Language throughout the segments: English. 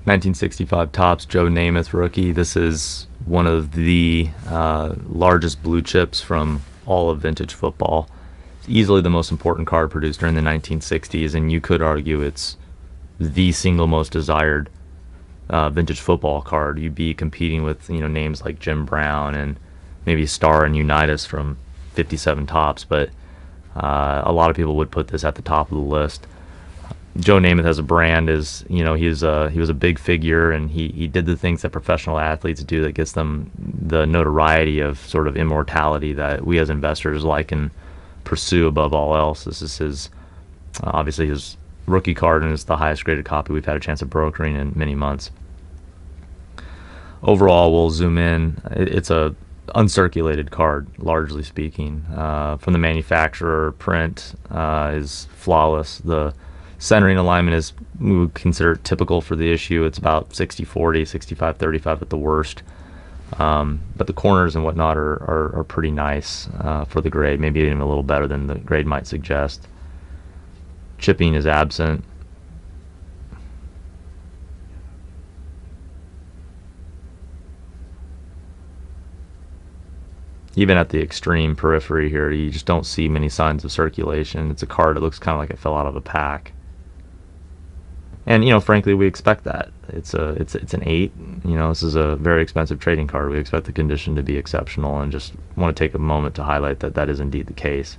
1965 Topps Joe Namath rookie. This is one of the largest blue chips from all of vintage football. It's easily the most important card produced during the 1960s, and you could argue it's the single most desired vintage football card. You'd be competing with names like Jim Brown and maybe Star and Unitas from 57 Topps, but a lot of people would put this at the top of the list. Joe Namath as a brand is, he was a big figure, and he did the things that professional athletes do that gets them the notoriety of sort of immortality that we as investors like and pursue above all else. This is his, obviously his rookie card, and it's the highest graded copy we've had a chance of brokering in many months. Overall, we'll zoom in. It's a uncirculated card, largely speaking. From the manufacturer, print is flawless. The centering alignment is, we would consider it typical for the issue. It's about 60-40, 65-35 at the worst. But the corners and whatnot are pretty nice for the grade, maybe even a little better than the grade might suggest. Chipping is absent. Even at the extreme periphery here, you just don't see many signs of circulation. It's a card that looks kind of like it fell out of a pack. And frankly, we expect that. It's an 8. This is a very expensive trading card. We expect the condition to be exceptional, and just want to take a moment to highlight that that is indeed the case.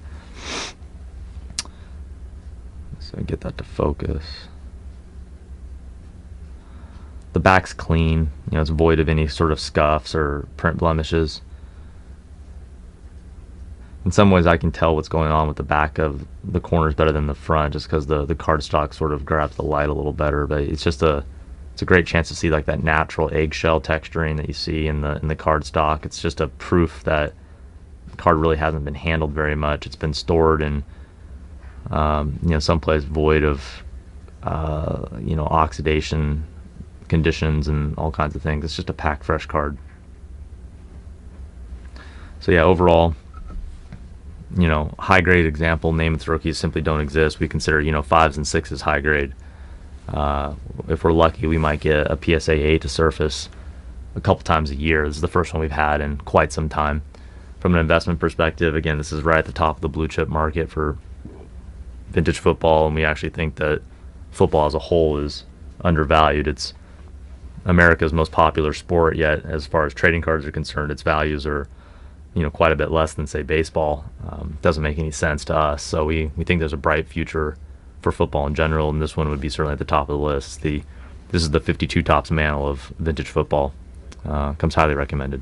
So get that to focus. The back's clean. It's void of any sort of scuffs or print blemishes. In some ways, I can tell what's going on with the back of the corners better than the front, just because the cardstock sort of grabs the light a little better. But it's a great chance to see like that natural eggshell texturing that you see in the cardstock. It's just a proof that the card really hasn't been handled very much. It's been stored in someplace void of oxidation conditions and all kinds of things. It's just a packed fresh card. So yeah, overall, high grade example, Namath rookies simply don't exist. We consider 5s and 6s high grade. If we're lucky, we might get a PSA 8 to surface a couple times a year. This is the first one we've had in quite some time. From an investment perspective, again, this is right at the top of the blue chip market for vintage football, and we actually think that football as a whole is undervalued. It's America's most popular sport, yet as far as trading cards are concerned, its values are quite a bit less than, say, baseball. Doesn't make any sense to us. So we think there's a bright future for football in general, and this one would be certainly at the top of the list. This is the 52 Topps mantle of vintage football. Comes highly recommended.